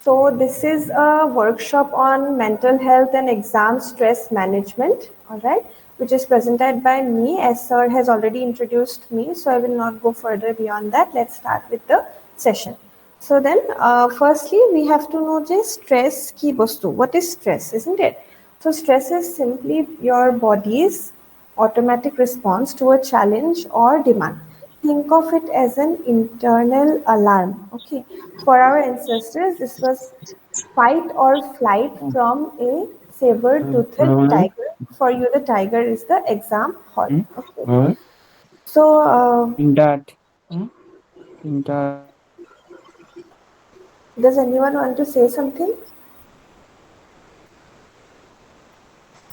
So this is a workshop on mental health and exam stress management, all right, which is presented by me, as sir has already introduced me, so I will not go further beyond that. Let's start with the session. So then, firstly, we have to know just stress ki bostu. What is stress, isn't it? So stress is simply your body's automatic response to a challenge or demand. Think of it as an internal alarm. Okay, for our ancestors, this was fight or flight from a saber-toothed tiger. For you, the tiger is the exam hall. Okay, so that in that does anyone want to say something?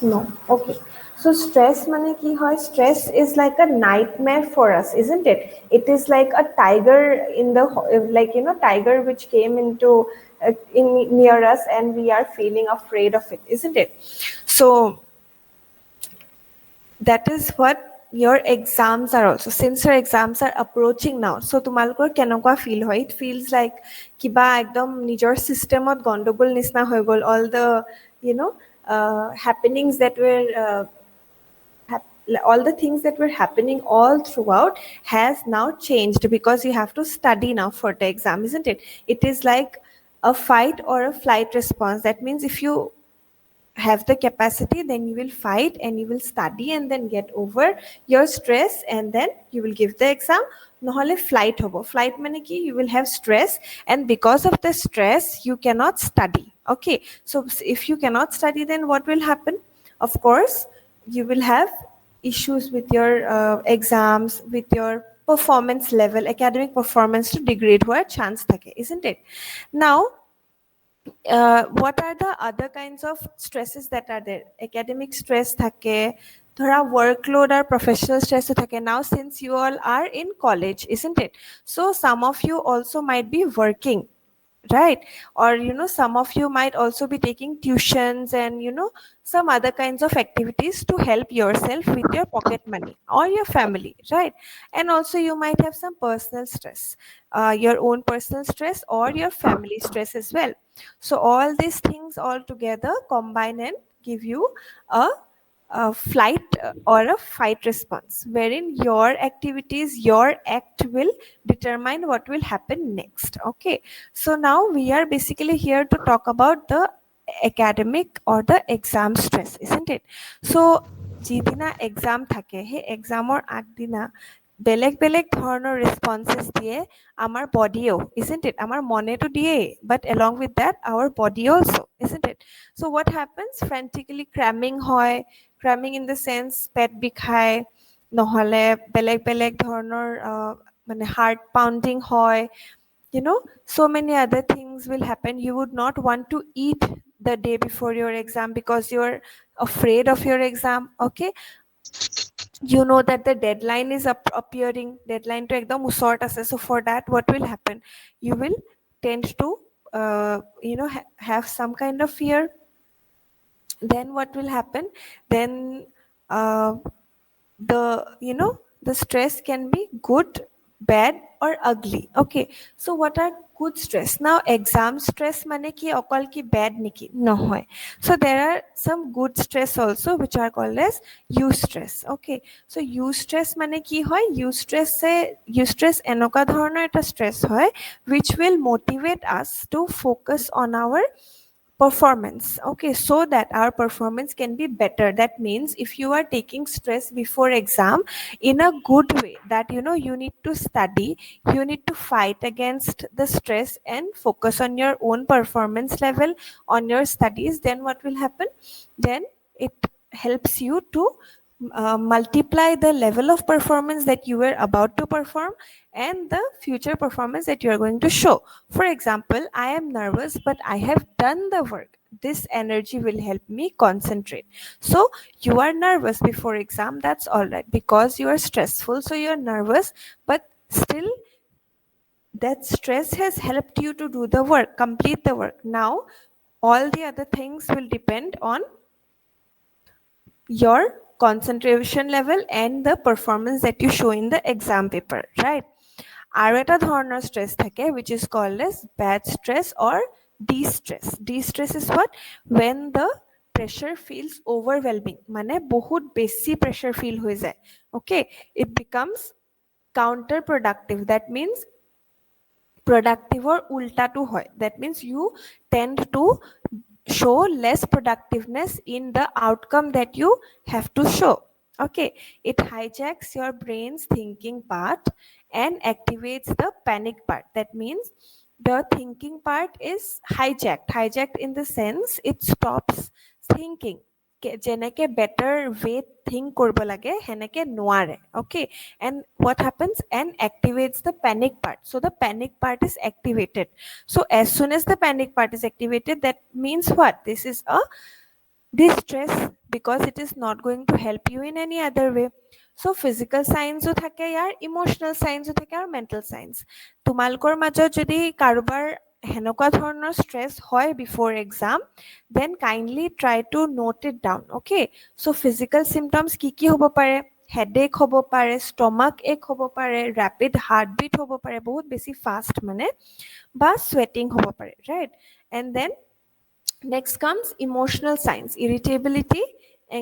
No. Okay. So stress mane ki hoy? Stress is like a nightmare for us, isn't it? It is like a tiger in the like tiger which came into in near us, and we are feeling afraid of it, isn't it? So that is what your exams are also. Since your exams are approaching now, so তোমালোকৰ কেনেকুৱা feel হয়? It feels like কিবা একদম নিজৰ systemত গণ্ডগোল নিচিনা হৈ গ'ল. All the happenings that were all the things that were happening all throughout has now changed because you have to study now for the exam, isn't it? It is like a fight or a flight response. That means if you have the capacity, then you will fight and you will study and then get over your stress, and then you will give the exam. Nohole flight hobo. Flight mane ki you will have stress, and because of the stress you cannot study. Okay, so if you cannot study, then what will happen? Of course, you will have issues with your exams, with your performance level, academic performance to degrade হোৱাৰ chance থাকে, isn't it? Now what are the other kinds of stresses that are there? Academic stress thake, thora workload or professional stress thake. Now since you all are in college, isn't it? So some of you also might be working, right? Or some of you might also be taking tuitions and some other kinds of activities to help yourself with your pocket money or your family, right? And also you might have some personal stress, your own personal stress or your family stress as well. So all these things all together combine and give you a flight or a fight response, wherein your activities, your act will determine what will happen next. Okay, so now we are basically here to talk about the academic or the exam stress, isn't it? So jidina exam thake, he examor agdina বেলেগ বেলেগ ধৰণৰ responses দিয়ে আমাৰ bodyও, isn't it? আমাৰ মনেটো দিয়ে, but along with that our body also, isn't it? So what happens? Frantically cramming হয়, cramming in the sense পেট বিষায়, নহলে বেলেগ বেলেগ ধৰণৰ মানে heart pounding হয়, so many other things will happen. You would not want to eat the day before your exam because you're afraid of your exam. Okay, you know that the deadline is appearing, deadline to ekdam usort ase. So for that what will happen? You will tend to have some kind of fear. Then what will happen? Then the stress can be good, bad or ugly. Okay, so what are good stress? Now exam stress mane ki okal ki bad niki no hoy. So there are some good stress also which are called as eustress. Okay, so eustress mane ki hoy? Eustress enoka dhoroner eta stress hoy which will motivate us to focus on our performance. Okay, so that our performance can be better. That means if you are taking stress before exam in a good way, that you need to study, you need to fight against the stress and focus on your own performance level, on your studies, then what will happen? Then it helps you to multiply the level of performance that you were about to perform and the future performance that you are going to show. For example, I am nervous, but I have done the work. This energy will help me concentrate. So you are nervous before exam, that's all right, because you are stressful, so you are nervous, but still that stress has helped you to do the work, complete the work. Now all the other things will depend on your concentration level and the performance that you show in the exam paper, right? আৰু এটা ধৰণৰ stress থাকে which is called as bad stress or De-stress is what? When the pressure feels overwhelming, মানে বহুত বেছি pressure feel হৈ যায়, okay, it becomes counterproductive. That means productive or ulta to hoy. That means you tend to show less productiveness in the outcome that you have to show. Okay, it hijacks your brain's thinking part and activates the panic part. That means the thinking part is hijacked in the sense it stops thinking. যেনেকে better way think কৰিব লাগে সেনেকে নোৱাৰে, okay, and what happens, and activates the panic part. So the panic part is activated. So as soon as the panic part is activated, that means what? This is a distress, because it is not going to help you in any other way. So physical signs ও থাকে ইয়াৰ, emotional signs ও থাকে, আৰু mental signs. তোমালোকৰ মাজত যদি কাৰোবাৰ হেনেকুৱা ধৰণৰ stress হয় before exam, then kindly try to note it down, okay? So physical symptoms কি হ'ব পাৰে? Headache হ'ব পাৰে, stomach ache হ'ব পাৰে, rapid heartbeat হ'ব পাৰে, বহুত বেছি fast মানে, বা sweating হ'ব পাৰে, right? And then next comes emotional signs: irritability,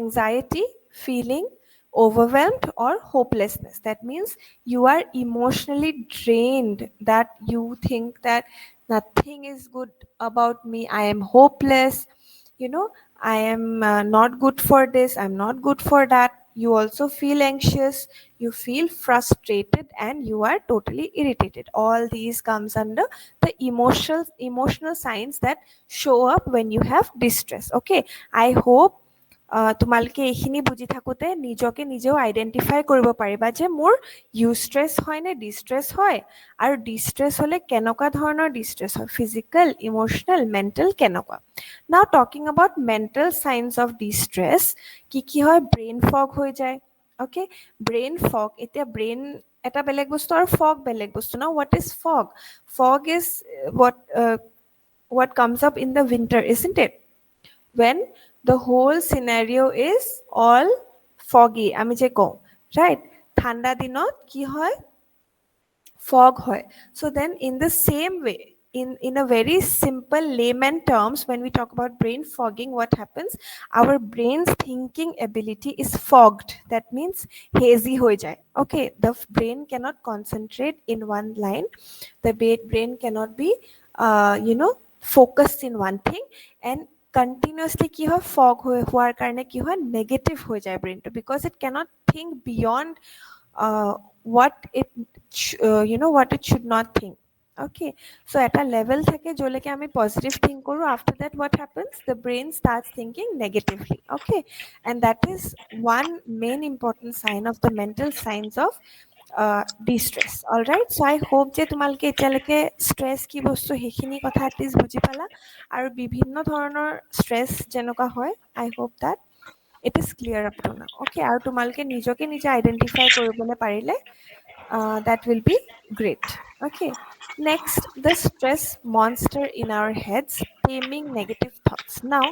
anxiety, feeling overwhelmed or hopelessness. That means you are emotionally drained, that you think that nothing is good about me, I am hopeless, you know, I am not good for this, I'm not good for that. You also feel anxious, you feel frustrated, and you are totally irritated. All these comes under the emotional signs that show up when you have distress, okay? I hope তোমালোকে এইখিনি বুজি থাকোতে নিজকে নিজেও identify কৰিব পাৰিবা যে মোৰ ইউষ্ট্ৰেছ হয় নে ডিষ্ট্ৰেছ হয়, আৰু ডিষ্ট্ৰেছ হলে কেনেকুৱা ধৰণৰ ডিষ্ট্ৰেছ হয়, ফিজিকেল, ইমোশনেল, মেণ্টেল, কেনেকুৱা. Now talking about mental signs of distress, কি হয়? ব্ৰেইন ফগ হৈ যায়, okay? ব্ৰেইন ফগ, এতিয়া ব্ৰেইন এটা বেলেগ বস্তু আৰু ফগ বেলেগ বস্তু ন. What is fog? Fog is what comes up in the winter, isn't it? When the whole scenario is all foggy, আমি যে কওঁ, right? ঠাণ্ডা দিনত কি হয়? Fog hoy. So then in the same way, in a very simple layman terms, when we talk about brain fogging, what happens? Our brain's thinking ability is fogged. That means hazy ho jai. Okay, the brain cannot concentrate in one line. The brain cannot be, focused in one thing, and continuously ki hoy fog hoar karone ki hoy negative ho jai brain to, because it cannot think beyond what it what it should not think, okay? So at a level thake joleke ami positive think koru, after that what happens? The brain starts thinking negatively, okay? And that is one main important sign of the mental signs of distress. All right, so I hope je tumalke etyaleke stress ki bostu hekhini kotha at least buji pala, aru bibhinno dhoroner stress jenoka hoy, I hope that it is clear up to now, okay? Aru tumalke nijoke nije identify koribole parile, that will be great, okay? Next, the stress monster in our heads, taming negative thoughts. Now,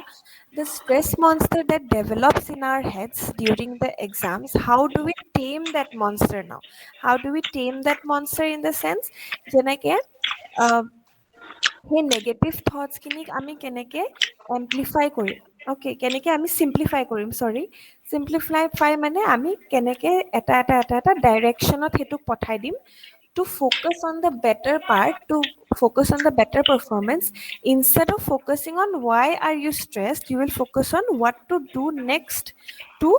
the stress monster that develops in our heads during the exams, how do we tame that monster now? How do we tame that monster in the sense, যেনেকে সেই negative thoughts খিনিক আমি কেনেকে amplify কৰিম, okay, কেনেকে আমি simplify কৰিম, চৰি, simplify মানে আমি কেনেকে এটা ডাইৰেকশ্যনত সেইটোক পঠাই দিম, to focus on the better part, to focus on the better performance. Instead of focusing on why are you stressed, you will focus on what to do next to,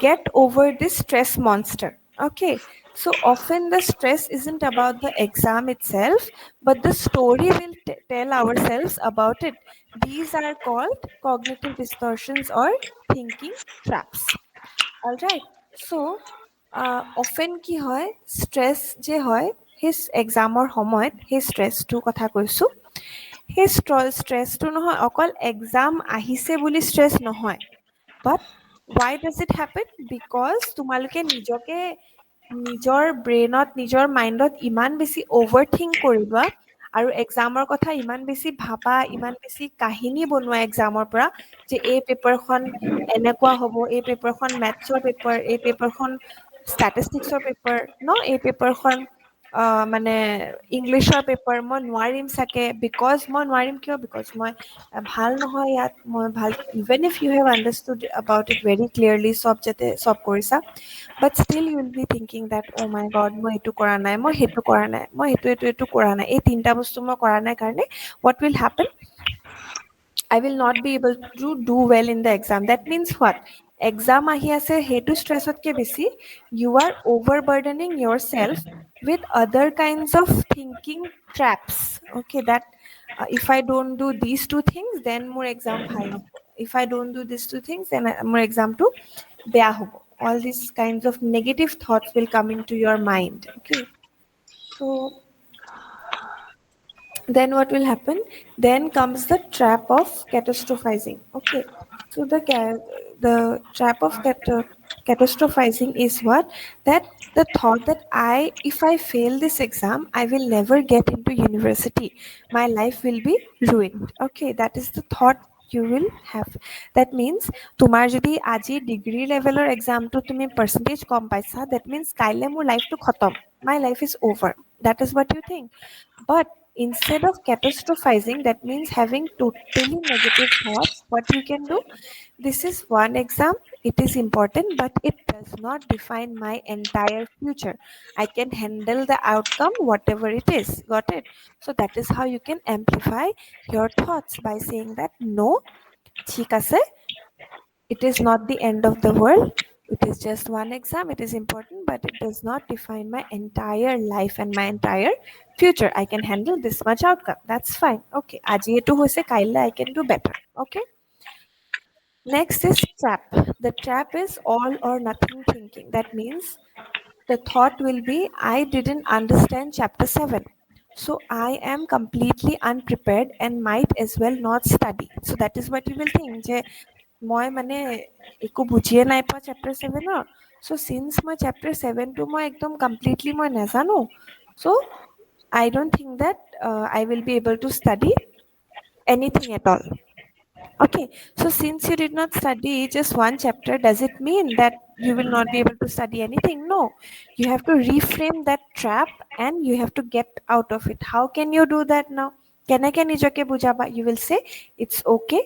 get over this stress monster, okay? So often the stress isn't about the exam itself, but the story we'll tell ourselves about it. These are called cognitive distortions or thinking traps. All right, so often কি হয়, stress যে হয় সেই এক্সামৰ সময়ত, সেই ষ্ট্ৰেছটোৰ কথা কৈছো, সেই ষ্ট্ৰেছটো নহয় অকল এক্সাম আহিছে বুলি ষ্ট্ৰেছ নহয়, but why does it happen? Because তোমালোকে নিজকে নিজৰ ব্ৰেইনত, নিজৰ মাইণ্ডত ইমান বেছি অভাৰথিংক কৰিবা, আৰু এক্সামৰ কথা ইমান বেছি ভাবা, ইমান বেছি কাহিনী বনোৱা এক্সামৰ পৰা, যে এই পেপাৰখন এনেকুৱা হ'ব, এই পেপাৰখন মেথছৰ পেপাৰ, এই পেপাৰখন ষ্টেটিষ্টিক্সৰ পেপাৰ ন, এই পেপাৰখন মানে ইংলিছৰ পেপাৰ মই নোৱাৰিম চাগে, বিকজ মই নোৱাৰিম কিয়, বিকজ মই ভাল নহয় ইয়াত, মই ভাল, even if you have understood about it very clearly, চব যাতে চব কৰিছা, but still you will be thinking that oh' my God মই এইটো কৰা নাই, মই সেইটো কৰা নাই, মই এইটো কৰা নাই, এই তিনিটা বস্তু মই কৰা নাই কাৰণে what will happen, I will not be able to do well in the exam. That means what? Exam ahi ase hetu stressotke besi you are overburdening yourself with other kinds of thinking traps. Okay, that if I don't do these two things, then more exam bhal hobo. If I don't do these two things, then more exam to beya hobo. All these kinds of negative thoughts will come into your mind. Okay, so then what will happen, then comes the trap of catastrophizing. Okay, so the trap of catastrophizing is what, that the thought that if I fail this exam I will never get into university, my life will be ruined. Okay, that is the thought you will have. That means তোমাৰ যদি আজি degree লেভেলৰ এক্সামটো তুমি percentage কম পাইছা, that means কাইলৈ মোৰ লাইফটো খতম, my life is over, that is what you think. But instead of catastrophizing, that means having totally negative thoughts, what you can do, this is one exam, it is important, but it does not define my entire future. I can handle the outcome, whatever it is. Got it? So that is how you can amplify your thoughts by saying that no, ঠিক আছে, it is not the end of the world. It is just one exam. It is important, but it does not define my entire life and my entire future. I can handle this much outcome. That's fine. Okay. Aji etu hoise, kaile I can do better. Okay. Next is trap. The trap is all or nothing thinking. That means the thought will be, I didn't understand chapter 7. So I am completely unprepared and might as well not study. So that is what you will think. Je, মই মানে একো বুজিয়ে নাই পোৱা chapter 7ৰ, চ' signs মই chapter 7টো মই একদম কমপ্লিটলি মই নাজানো, চ' I don't think that I will be able to study anything at all. Okay, so since you did not study just one chapter, does it mean that you will not be able to study anything? No, you have to reframe that trap and you have to get out of it. How can you do that now? কেনেকে নিজকে বুজাবা? You will say, it's okay.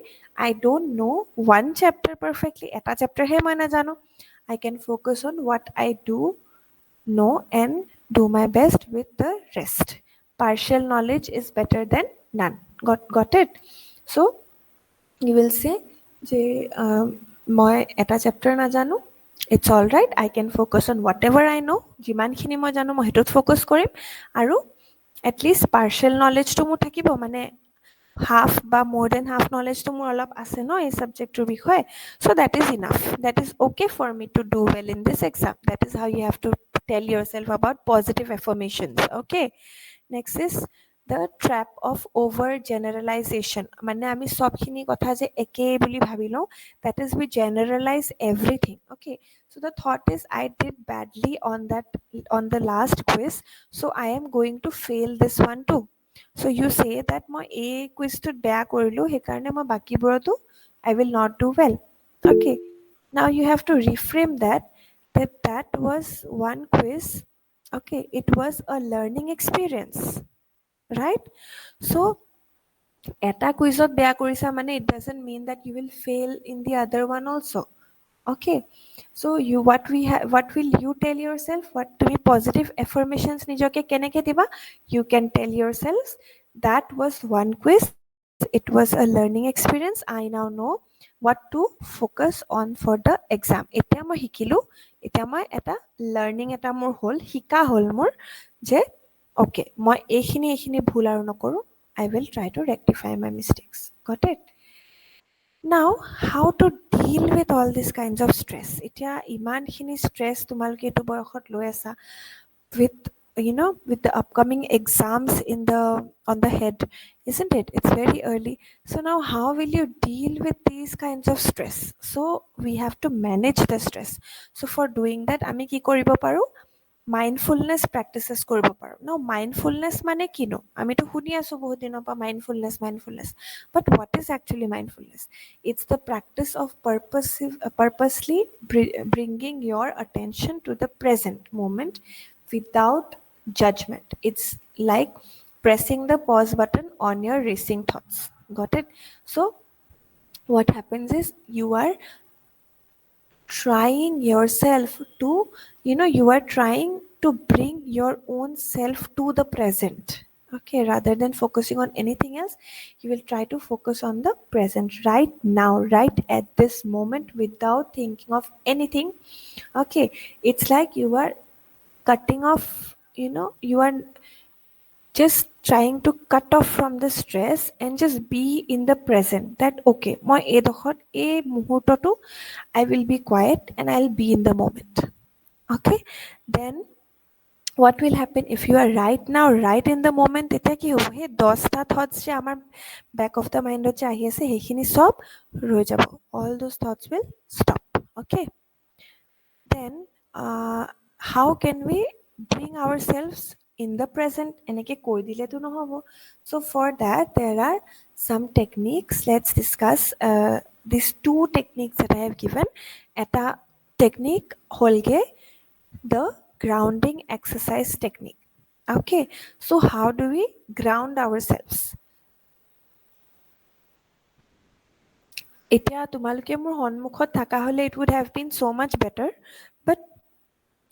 I don't know one chapter perfectly. এটা chapter হে মই নাজানো. I can focus on what I do know and do my best with the rest. Partial knowledge is better than none. Got it? So you will say যে মই এটা chapter নাজানো, it's all right, I can focus on whatever I know', যিমানখিনি মই জানো মই সেইটোত focus কৰিম, আৰু এটলিষ্ট পাৰ্চিয়েল নলেজটো মোৰ থাকিব, মানে হাফ বা মোৰ দেন হাফ নলেজটো মোৰ অলপ আছে ন এই ছাবজেক্টটোৰ বিষয়ে, so' that is enough, that is okay for me to do well in this exam. That is how you have to tell yourself about positive affirmations. Okay, next is the trap of over generalization. মানে আমি সবখিনি কথা যে একে বুলি ভাবি লওঁ, that is we generalize everything. Okay, so the thought is I did badly on the last quiz, so I am going to fail this one too. So you say that মই এই কুইজটোত বেয়া কৰিলো সেইকাৰণে মই বাকিবোৰতো I will not do well. Okay, now you have to reframe that was one quiz. Okay, it was a learning experience, right? So এটা কুইজত বেয়া কৰিছা মানে it doesn't mean that you will fail in the other one also. Okay, so what will you tell yourself, what তুমি positive affirmations নিজকে কেনেকে দিবা? You can tell yourself that was one quiz, it was a learning experience, I now know what to focus on for the exam. এতিয়া মই শিকিলো, এতিয়া মই এটা learning এটা মোৰ হ'ল, শিকা হ'ল মোৰ যে okay, মই এইখিনি ভুল আৰু নকৰো, I will try to rectify my mistakes. Got it? Now, how to deal with all these kinds of stress? এতিয়া ইমানখিনি stress তোমালোকে এইটো বয়সত লৈ আছা, with with the upcoming exams on the head, isn't it? It's very early. So now how will you deal with these kinds of stress? So we have to manage the stress. So for doing that, আমি কি কৰিব পাৰো? Mindfulness practices কৰিব পাৰোঁ ন. Mindfulness মানে কিনো? আমিতো শুনি আছোঁ বহুত দিনৰ পৰা mindfulness, but what is actually mindfulness? It's the practice of purposely bringing your attention to the present moment without judgment. It's like pressing the pause button on your racing thoughts. Got it? So what happens is you are trying yourself to, you are trying to bring your own self to the present. Okay, rather than focusing on anything else, you will try to focus on the present right now, right at this moment, without thinking of anything. Okay, it's like you are cutting off, you are just trying to cut off from the stress and just be in the present, that okay, মই এইডোখৰত এই মুহূৰ্তটো I will be quiet and I'll be in the moment. Okay, then what will happen if you are right now right in the moment, তেতিয়া কি হ'ব, সেই 10টা thoughts যে আমাৰ back of the mind যে আহি আছে সেইখিনি সব ৰৈ যাব, all those thoughts will stop. Okay, then how can we bring ourselves in the present, এনেকে কৈ দিলেতো নহ'ব. So for that there are some techniques. Let's discuss these two techniques that I have given. এটা technique holge the grounding exercise technique. Okay, so how do we ground ourselves? এতিয়া তোমালোকে মোৰ সন্মুখত থকা হলে it would have been so much better, but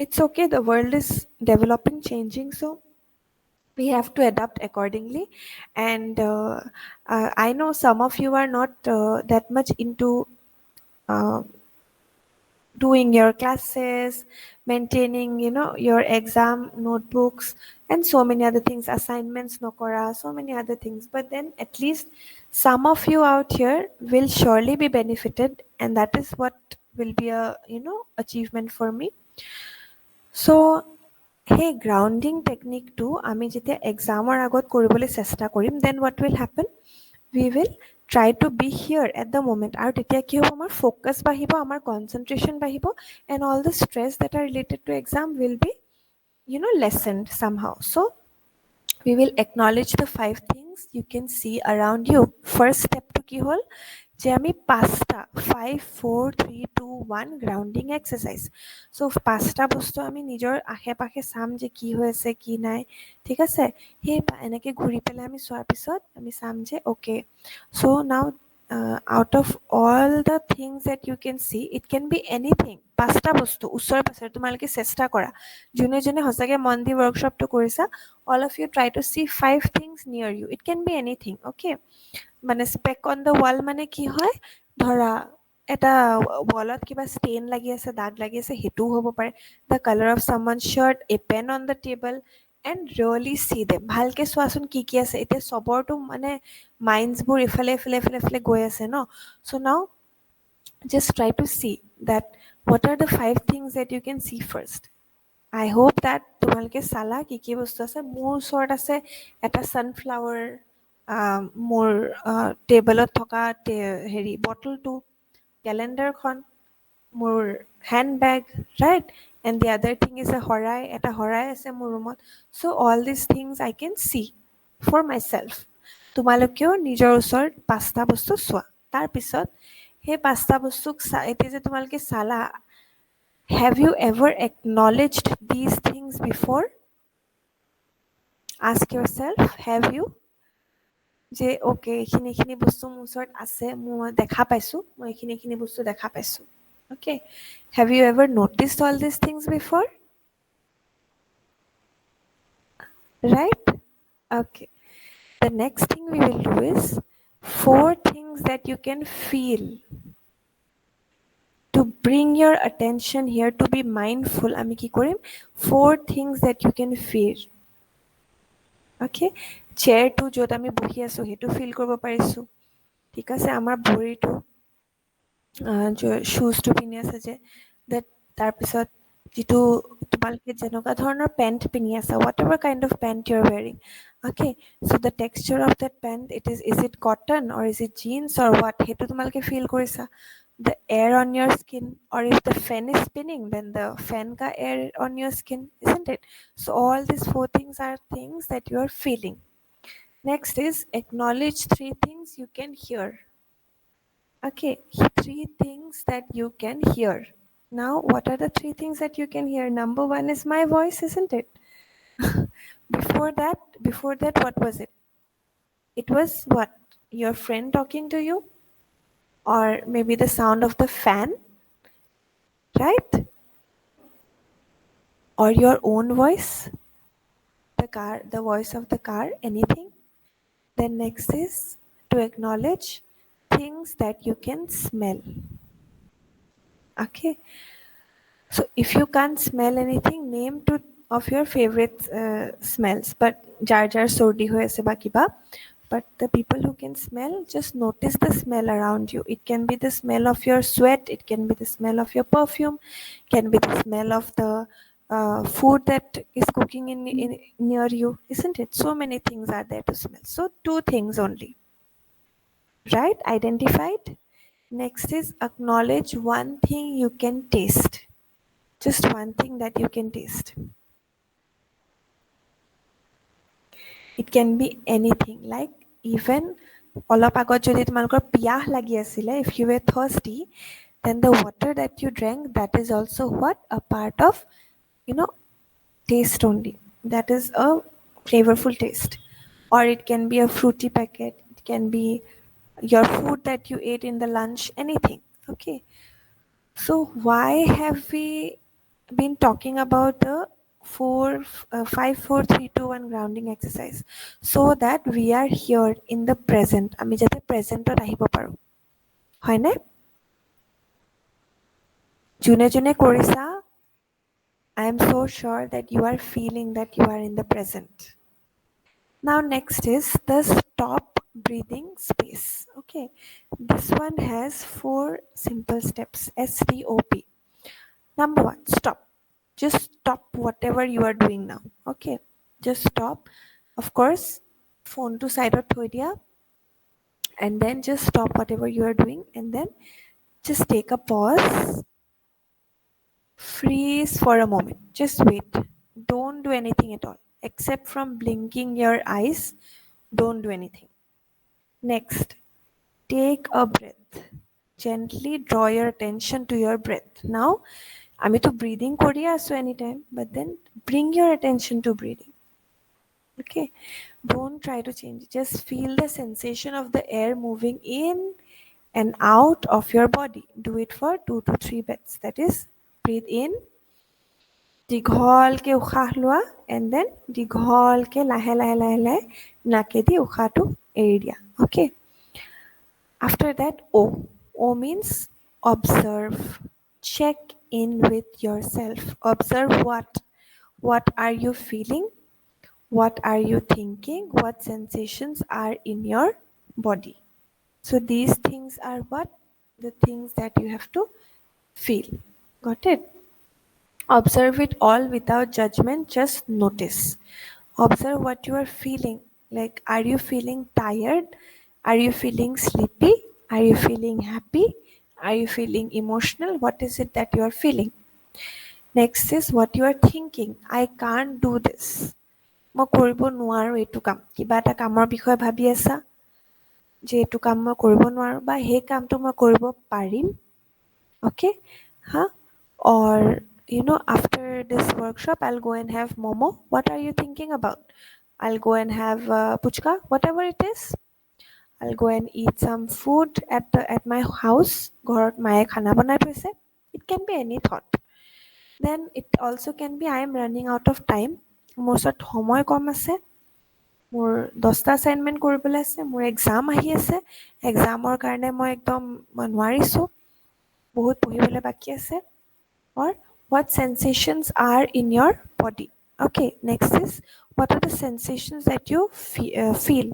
it's okay, the world is developing, changing, so we have to adapt accordingly. And I know some of you are not that much into uh, doing your classes, maintaining, your exam notebooks, and so many other things, assignments nokora, so many other things. But then at least some of you out here will surely be benefited, and that is what will be a, achievement for me. So hey, grounding technique to আমি যেতিয়া এক্সামৰ আগত কৰিবলৈ চেষ্টা কৰিম, then what will happen, we will try to be here at the moment. আৰু তেতিয়া কি হ'ব, আমাৰ focus বাঢ়িব, আমাৰ concentration বাঢ়িব, and all the stress that are related to exam will be, lessened somehow. So we will acknowledge the 5 things you can see around you. First step to কি হ'ল, যে আমি 5টা 5 4 3 2 1 গ্ৰাউণ্ডিং এক্সাৰচাইজ. চ' 5টা বস্তু আমি নিজৰ আশে পাশে চাম যে কি হৈ আছে কি নাই, ঠিক আছে? সেই এনেকৈ ঘূৰি পেলাই আমি চোৱাৰ পিছত আমি চাম যে অ'কে, চ' নাও out of all the things that you can see, it can be anything. 5টা বস্তু ওচৰে পাছৰে তোমালোকে চেষ্টা কৰা, যোনে যোনে সঁচাকৈ মন দি ৱৰ্কশ্বপটো কৰিছা, all of you try to see 5 things near you. It can be anything. Okay, মানে স্পেক অন দ্য ৱাল মানে কি হয়, ধৰা এটা ৱালত কিবা ষ্টেইন লাগি আছে, দাগ লাগি আছে, সেইটোও হ'ব পাৰে, the colour of someone shirt, a pen on the table, and really see them, ভালকৈ চোৱাচোন কি কি আছে। এতিয়া চবৰতো মানে মাইণ্ডছবোৰ ইফালে ইফালে ইফালে ইফালে গৈ আছে ন, চ' নাও just try to see that what are the 5 things that you can see first. I hope that তোমালোকে চালা কি কি বস্তু আছে। মোৰ ওচৰত আছে এটা ছানফ্লাৱাৰ, মোৰ টেবলত থকা হেৰি বটলটো, কেলেণ্ডাৰখন, মোৰ হেণ্ডবেগ, ৰাইট, এণ্ড দি আদাৰ থিং ইজ এ শৰাই, এটা শৰাই আছে মোৰ ৰুমত। চ' অল দিছ things I can C for my shelf. তোমালোকেও নিজৰ ওচৰত 5টা বস্তু চোৱা, তাৰপিছত সেই 5টা বস্তুক এতিয়া যে তোমালোকে চালা, have you ever acknowledged these things before? Ask yourself, have you? যে অ'কে, এইখিনি বস্তু মোৰ ওচৰত আছে, মই দেখা পাইছোঁ, মই এইখিনি বস্তু দেখা পাইছোঁ। Okay, have you ever noticed all these things before? Right? Okay. The next thing we will do is 4 things that you can feel. To bring your attention here, to be mindful, আমি কি কৰিম, 4 things that you can feel. Okay, চেয়াৰটো য'ত আমি বহি আছোঁ সেইটো feel কৰিব পাৰিছোঁ, ঠিক আছে? আমাৰ ভৰিটো, শ্বুজটো পিন্ধি আছে যে, দেট, তাৰপিছত যিটো তোমালোকে যেনেকুৱা ধৰণৰ পেণ্ট পিন্ধি আছা, whatever kind of pant you are wearing, okay, so' the texture of that pant, is it cotton or is it jeans or what, সেইটো তোমালোকে ফিল কৰিছা। The air on your skin, or if the fan is spinning, then the fan ka air on your skin, isn't it? So all these 4 things are things that you are feeling. Next is acknowledge 3 things you can hear. Okay, 3 things that you can hear. Now what are the 3 things that you can hear? Number 1 is my voice, isn't it? Before that, what was it? It was what? Your friend talking to you? Or maybe the sound of the fan, right? Or your own voice, the car, the voice of the car, anything. Then next is to acknowledge things that you can smell. Okay. So if you can't smell anything, name two of your favorite smells. But jar jar sordi hoye ase ba kiba. But the people who can smell, just notice the smell around you. It can be the smell of your sweat. It can be the smell of your perfume. It can be the smell of the food that is cooking in near you, isn't it? So many things are there to smell. So two things only, right? Identified. Next is acknowledge one thing you can taste. Just one thing that you can taste. It can be anything, like even অলপ আগত যদি তোমালোকৰ পিয়াহ লাগি আছিলে, if you were thirsty, then the water that you drank, that is also what? A part of, you know, taste only. That is a flavorful taste. Or it can be a fruity packet, it can be your food that you ate in the lunch, anything. Okay. So why have we been talking about the 5 4 3 2 1 grounding exercise? So that we are here in the present. আমি যাতে প্ৰেজেণ্টত আহিব পাৰোঁ, হয়নে? যোনে যোনে কৰিছা, I am so sure that you are feeling that you are in the present. Now next is the stop breathing space. Okay, this one has 4 simple steps. STOP. Number 1, stop. Just stop whatever you are doing now. Okay, just stop. Of course, phone to side or thoi dia, and then just stop whatever you are doing, and then just take a pause, freeze for a moment, just wait. Don't do anything at all except from blinking your eyes. Don't do anything. Next, take a breath. Gently draw your attention to your breath. Now, আমি তো breathing করি আছো anytime, but then bring your attention to breathing. Okay, don't try to change it. Just feel the sensation of the air moving in and out of your body. Do it for 2 to 3 breaths. That is, breathe in, দীঘলকে উশাহ লোৱা, and then দীঘলকে লাহে লাহে লাহে লাহে নাকেদি উশাহটো এৰি দিয়া. Okay. After that, O. O means observe. Check in with yourself. Observe what? What are you feeling? What are you thinking? What sensations are in your body? So these things are what? The things that you have to feel. Got it? Observe it all without judgment. Just notice. Observe what you are feeling. Like, are you feeling tired? Are you feeling sleepy? Are you feeling happy? Are you feeling emotional? What is it that you are feeling? Next is what you are thinking. I can't do this. মই কৰিব নোৱাৰো এইটো কাম. কিবা এটা কামৰ বিষয়ে ভাবি আছা যে এইটো কাম মই কৰিব নোৱাৰো, বা সেই কামটো মই কৰিব পাৰিম. Okay, huh? Or after this workshop I'll go and have momo. What are you thinking about? I'll go and have puchka, whatever it is. I'll go and eat some food at my house. ঘৰত মায়ে খানা বনাই থৈছে. It can be any thought. Then it also can be I am running out of time. মোৰ ওচৰত সময় কম আছে, মোৰ 10টা assignment কৰিবলৈ আছে, মোৰ exam আহি আছে, examৰ কাৰণে মই একদম নোৱাৰিছো, বহুত পঢ়িবলৈ বাকি আছে. Or what sensations are in your body. Okay, next is what are the sensations that you feel?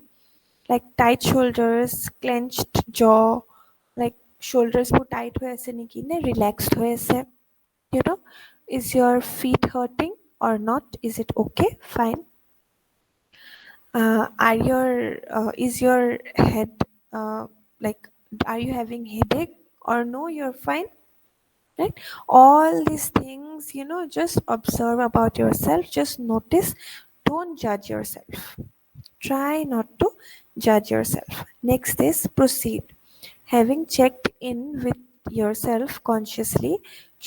Like tight shoulders, clenched jaw, like shoulders বোৰ tight হৈ আছে নেকি নে relaxed হৈ আছে. Is your feet hurting or not? Is it okay? Fine. Is your head like, are you having headache or no, you're fine? Right? All these things, just observe about yourself. Just notice. Don't judge yourself. Try not to judge yourself. Next is proceed. Having checked in with yourself consciously,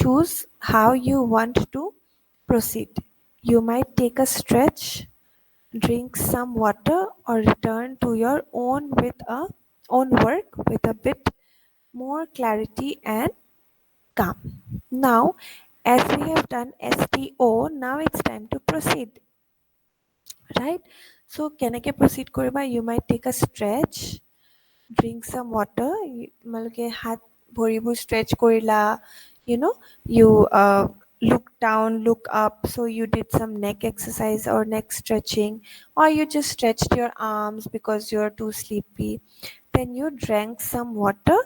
choose how you want to proceed. You might take a stretch, drink some water, or return to your own work with a bit more clarity and calm. Now, as we have done STO, now it's time to proceed, right? So কেনেকে proceed কৰিবা? You might take a stretch, drink some water, তোমালোকে হাত ভৰিবোৰ stretch কৰিলা, you know, you look down, look up, so you did some neck exercise or neck stretching, or you just stretched your arms because you're too sleepy. Then you drank some water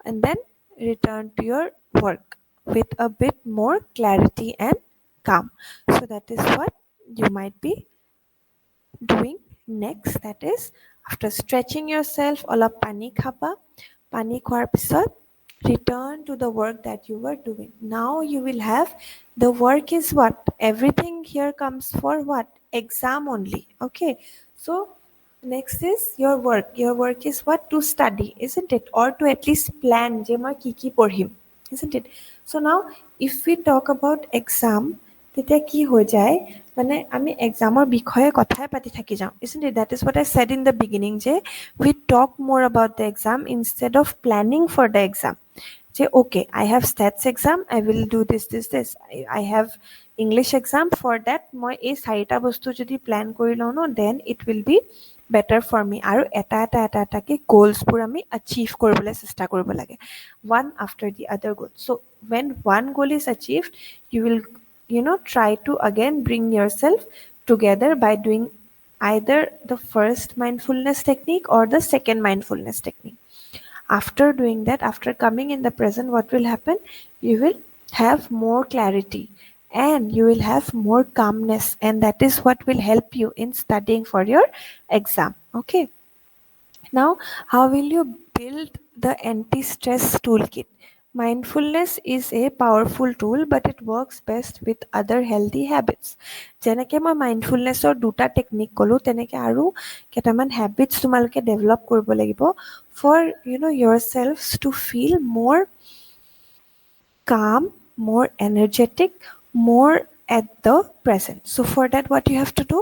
and then returned to your work with a bit more clarity and calm. So that is what you might be doing next. That is, after stretching yourself, অলপ পানী খাবা, পানী খোৱাৰ পিছত return to the work that you were doing. Now you will have, the work is what, everything here comes for what, exam only. Okay, so next is your work. Your work is what, to study, isn't it, or to at least plan যে মই কি কি পঢ়িম, isn't it? So now if we talk about exam, তেতিয়া কি হৈ যায়, মানে আমি এক্সামৰ বিষয়ে কথাই পাতি থাকি যাওঁ, isn't it? That is what I said in the beginning, যে we talk more about the exam instead of planning for the exam. যে okay, I have stats exam, I will do this. I have English exam, for that মই এই চাৰিটা বস্তু যদি plan কৰি লওঁ ন, then it will be better for me. আৰু এটাকে গোলছবোৰ আমি achieve কৰিবলৈ চেষ্টা কৰিব লাগে, one after the other goal. So when one goal is achieved, you will, try to again bring yourself together by doing either the first mindfulness technique or the second mindfulness technique. After doing that, after coming in the present, what will happen? You will have more clarity and you will have more calmness, and that is what will help you in studying for your exam. Okay. Now, how will you build the anti-stress toolkit? Mindfulness is a powerful tool, but it works best with other healthy habits. যেনেকে মই মাইণ্ডফুলনেছৰ দুটা technique ক'লো, তেনেকে আৰু কেইটামান habits তোমালোকে develop কৰিব লাগিব for yourselves to feel more calm, more energetic, more at the present. So for that, what you have to do,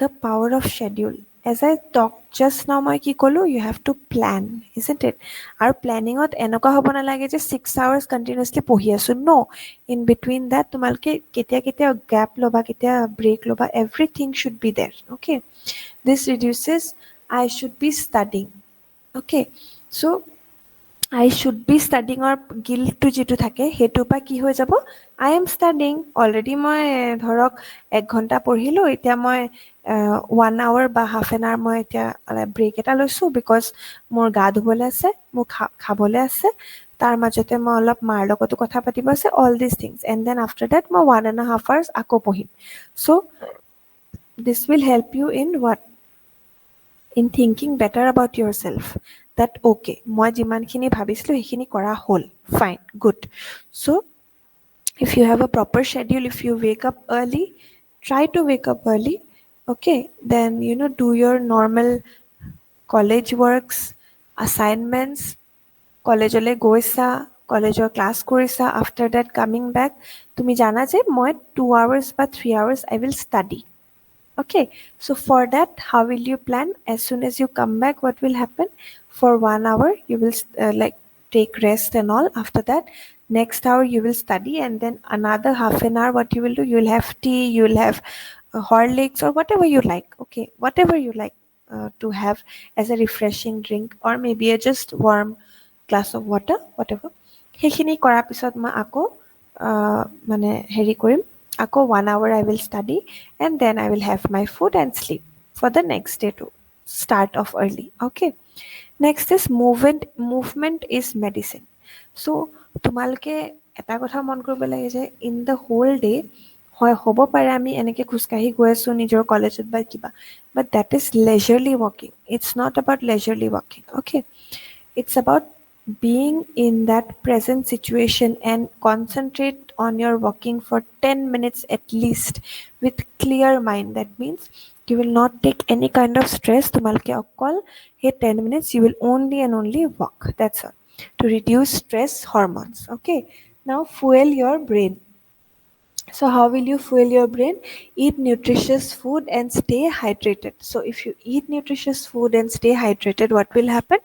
the power of schedule. As I talked just now, মই কি ক'লো, you have to plan, isn't it? আৰু প্লেনিঙত এনেকুৱা হ'ব নালাগে যে 6 hours continuously পঢ়ি আছো, no. In between that, তোমালোকে কেতিয়া কেতিয়া gap ল'বা, কেতিয়া break ল'বা, everything should be there. Okay, this reduces I should be studying. Okay, so I should be studying or guiltটো যিটো থাকে সেইটোৰ পৰা কি হৈ যাব, I am studying already. মই ধৰক 1 ঘণ্টা পঢ়িলো, এতিয়া মই 1 hour বা half an hour মই এতিয়া ব্ৰেক এটা লৈছো, বিকজ মোৰ গা ধুবলৈ আছে, মোৰ খাবলৈ আছে, তাৰ মাজতে মই অলপ মাৰ লগতো কথা পাতিব আছে, all these things, and then after that মই 1.5 hours আকৌ পঢ়িম. So this will help you in what, in thinking better about yourself, that okay, মই যিমানখিনি ভাবিছিলো সেইখিনি কৰা হ'ল, fine, good. So if you have a proper schedule, if you wake up early, try to wake up early. Okay, then do your normal college works, assignments, কলেজলৈ গৈছা, কলেজৰ class কৰিছা, after that coming back তুমি জানা যে মই 2 hours বা 3 hours I will study. Okay, so for that, how will you plan? As soon as you come back, what will happen? For 1 hour, you will like take rest and all. After that, next hour you will study, and then another half an hour, what you will do? You will have tea, you will have Horlicks or whatever you like. Okay, whatever you like to have as a refreshing drink, or maybe a just warm glass of water, whatever. সেইখিনি কৰাৰ পিছত মই আকৌ মানে হেৰি কৰিম, আকৌ 1 hour I will study, and then I will have my food and sleep for the next day to start off early. Okay, next is movement is medicine. So তোমালোকে এটা কথা মন কৰিব লাগে যে in the whole day, হয় হ'ব পাৰে আমি এনেকে খোজকাঢ়ি গৈ আছো নিজৰ কলেজত বা কিবা, but that is leisurely walking. It's not about leisurely walking. Okay, it's about being in that present situation and concentrate on your walking for 10 minutes at least with clear mind. That means you will not take any kind of stress. Tumalke okkol hey 10 minutes you will only and only walk. That's all. To reduce stress hormones. Okay. Now fuel your brain. So, how will you fuel your brain? Eat nutritious food and stay hydrated. So, if you eat nutritious food and stay hydrated, what will happen?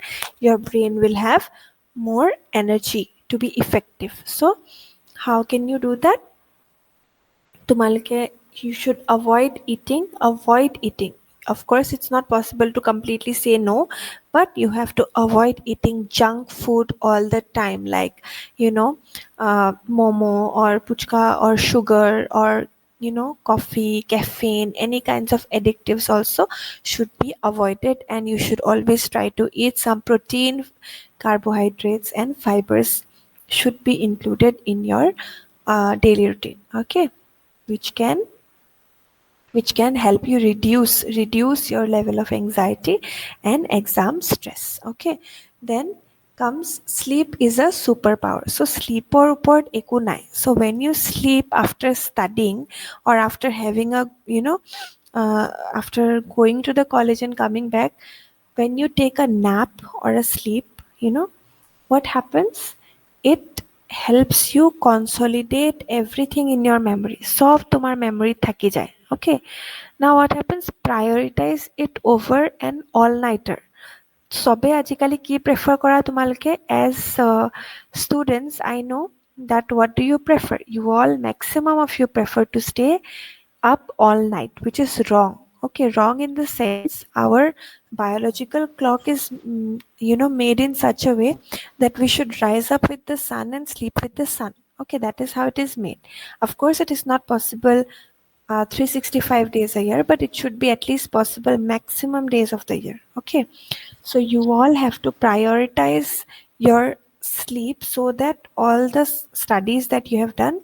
Your brain will have more energy to be effective. So, how can you do that? তোমালোকে you should avoid eating. Of course it's not possible to completely say no, but you have to avoid eating junk food all the time, like you know momo or puchka or sugar or coffee, caffeine, any kinds of additives also should be avoided, and you should always try to eat some protein, carbohydrates and fibers should be included in your daily routine. Okay, which can help you reduce your level of anxiety and exam stress. Okay, then comes sleep is a superpower. So sleepor upor eku nai. So when you sleep after studying or after having a after going to the college and coming back, when you take a nap or a sleep, what happens? It helps you consolidate everything in your memory. Soft tomar memory thaki jay. Okay, now what happens? Prioritize it over an all-nighter. চবে আজিকালি কি prefer কৰা তোমালোকে age students? I know that what do you prefer? You all, maximum of you prefer to stay up all night, which is wrong. Okay, wrong in the sense our biological clock is made in such a way that we should rise up with the sun and sleep with the sun. Okay, that is how it is made. Of course it is not possible 365 days a year, but it should be at least possible maximum days of the year. Okay, so you all have to prioritize your sleep so that all the studies that you have done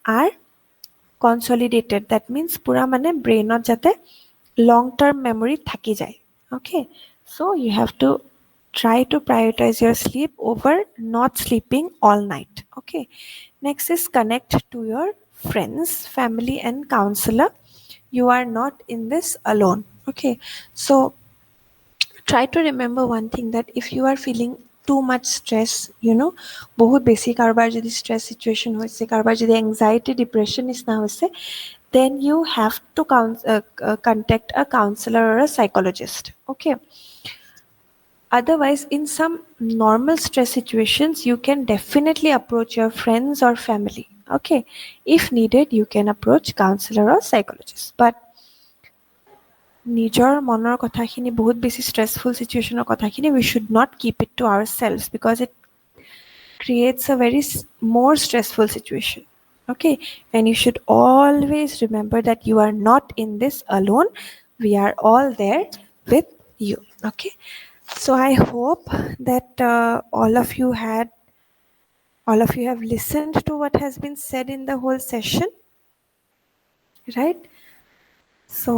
are consolidated. That means pura mane brainot jate long term memory thaki jay. Okay, so you have to try to prioritize your sleep over not sleeping all night. Okay, next is connect to your friends, family and counselor. You are not in this alone. Okay, so try to remember one thing, that if you are feeling too much stress, বহুত বেছি কাৰোবাৰ যদি stress situation হৈছে, কাৰোবাৰ যদি anxiety depression নিচিনা হৈছে, then you have to contact a counselor or a psychologist. Okay, otherwise in some normal stress situations you can definitely approach your friends or family. Okay, if needed you can approach counselor or psychologist, but নিজৰ মনৰ কথাখিনি, বহুত বেছি stressful situationৰ কথাখিনি, we should not keep it to ourselves because it creates a very more stressful situation. Okay, and you should always remember that you are not in this alone. We are all there with you. Okay, so I hope that all of you have listened to what has been said in the whole session, right? So